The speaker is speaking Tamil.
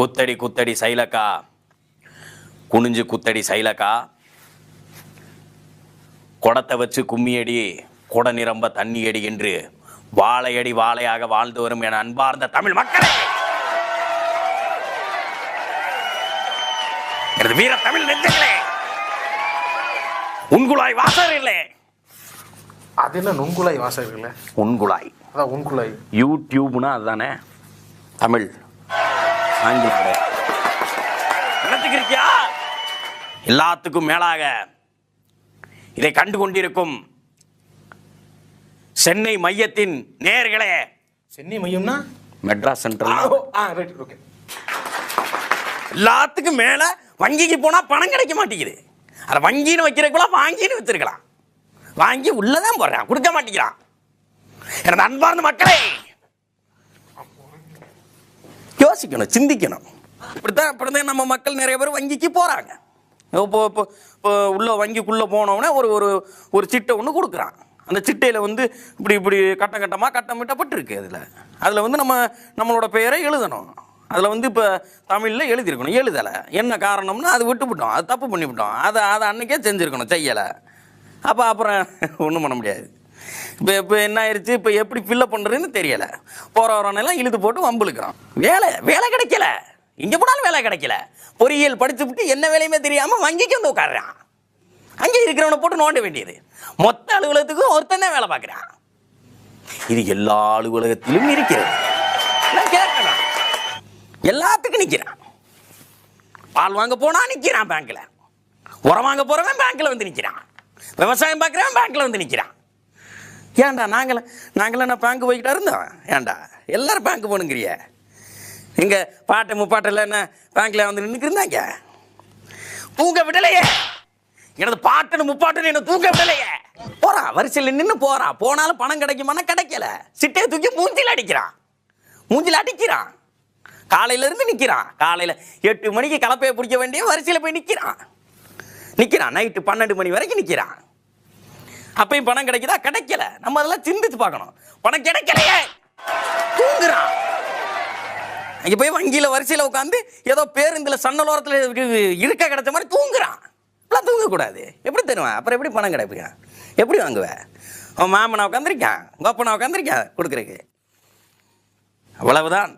குத்தடி குத்தடி சைலக்கா, குனிஞ்சு குத்தடி சைலக்கா, குடத்தை வச்சு கும்மியடி, குட நிரம்ப தண்ணியடி என்று வாழையடி வாழையாக வாழ்ந்து வரும் என அன்பார்ந்த தமிழ் மக்களே, எனது வீர தமிழ் நெஞ்சங்களே, உன்குழாய் வாசகர்களே. அது என்ன நுண்குழாய் வாசகர்களே? உன்குழாய், அதான் உன்குழாய். யூடியூப்னா அதுதானே தமிழ், ஆங்கிலம் நினைச்சுக்கிறியா? எல்லாத்துக்கும் மேலாக இதை கண்டு கொண்டிருக்கும் சென்னை மையத்தின் நேயர்களே. சென்னை மையம்னா மெட்ராஸ் சென்ட்ரல். ஓகே. எல்லாத்துக்கும் மேல வங்கிக்கு போனா பணம் கிடைக்க மாட்டேங்குது. அதை வங்கின்னு வைக்கிறதுக்குள்ள வாங்கின்னு வச்சிருக்கலாம், வாங்கி உள்ளதான் போடுறான், கொடுக்க மாட்டேங்கிறான். எனது அன்பார்ந்த மக்களே, யோசிக்கணும், சிந்திக்கணும். இப்படித்தான் நம்ம மக்கள் நிறைய பேர் வங்கிக்கு போறாங்க. இப்போ உள்ள வங்கிக்குள்ள போனோடனே ஒரு சிட்டை ஒன்று கொடுக்குறான். அந்த சிட்டையில் இப்படி கட்டமாக கட்டமிட்டப்பட்டிருக்கு. அதில் நம்மளோட பெயரை எழுதணும். அதில் இப்போ தமிழில் எழுதியிருக்கணும், எழுதலை. என்ன காரணம்னா அது விட்டுவிட்டோம், அது தப்பு பண்ணிவிட்டோம், அதை அன்றைக்கே செஞ்சுருக்கணும், செய்யலை. அப்புறம் ஒன்றும் பண்ண முடியாது. இப்போ என்ன ஆயிடுச்சு, இப்போ எப்படி ஃபில்லப் பண்ணுறதுன்னு தெரியலை. போகிறவரெல்லாம் இழுத்து போட்டு வம்புழுக்கிறோம். வேலை கிடைக்கல, இங்கே போனாலும் வேலை கிடைக்கல. பொறியியல் படித்து விட்டு என்ன வேலையுமே தெரியாமல் வங்கிக்கு வந்து உட்காடுறான். அங்கே இருக்கிறவனை போட்டு நோண்ட வேண்டியது. மொத்த அலுவலகத்துக்கும் ஒருத்தன் தான் வேலை பார்க்குறான். இது எல்லா அலுவலகத்திலும் இருக்கிறது. கேட்கணும், எல்லாத்துக்கும் நிற்கிறான். பால் வாங்க போனா நிற்கிறான் பேங்க்கில், உரம் வாங்க போகிறவன் பேங்க்கில் வந்து நிற்கிறான், விவசாயம் பார்க்குறவன் பேங்க்கில் வந்து நிற்கிறான். ஏன்டா நாங்களாம் நான் பேங்க் போய்கிட்டா இருந்தோம்? ஏன்டா எல்லாரும் பேங்க் போகணுங்கிறிய? எங்கள் பாட்டை முப்பாட்டில் என்ன பேங்க்கில் வந்து நின்றுக்கிருந்தாங்க? தூங்க விடலையே, எனது பாட்டனு முப்பாட்டனு என்ன தூங்க விடலையே. போகிறான், வரிசையில் நின்று போகிறான். போனாலும் பணம் கிடைக்குமானா கிடைக்கல. சிட்டையை தூக்கி மூஞ்சில் அடிக்கிறான். காலையிலேருந்து நிற்கிறான். காலையில் 8 மணிக்கு கலப்பையை பிடிக்க வேண்டிய வரிசையில் போய் நிற்கிறான். நைட்டு 12 மணி வரைக்கும் நிற்கிறான். அப்பயும் பணம் கிடைக்குதா? கிடைக்கல. நம்ம அதெல்லாம் சிந்திச்சு பார்க்கணும். பணம் கிடைக்கலையே, தூங்குறான். அங்கே போய் வங்கியில் வரிசையில் உட்காந்து ஏதோ பேருந்தில் சன்னலோரத்தில் இருக்க கிடைச்ச மாதிரி தூங்குறான். இப்பெல்லாம் தூங்கக்கூடாது. எப்படி தருவேன்? அப்புறம் எப்படி பணம் கிடைப்பீங்க? எப்படி வாங்குவேன்? அவன் மாமனை உட்காந்துருக்கான், கோப்பனை உட்காந்துருக்கான் கொடுக்குறதுக்கு. அவ்வளவுதான்.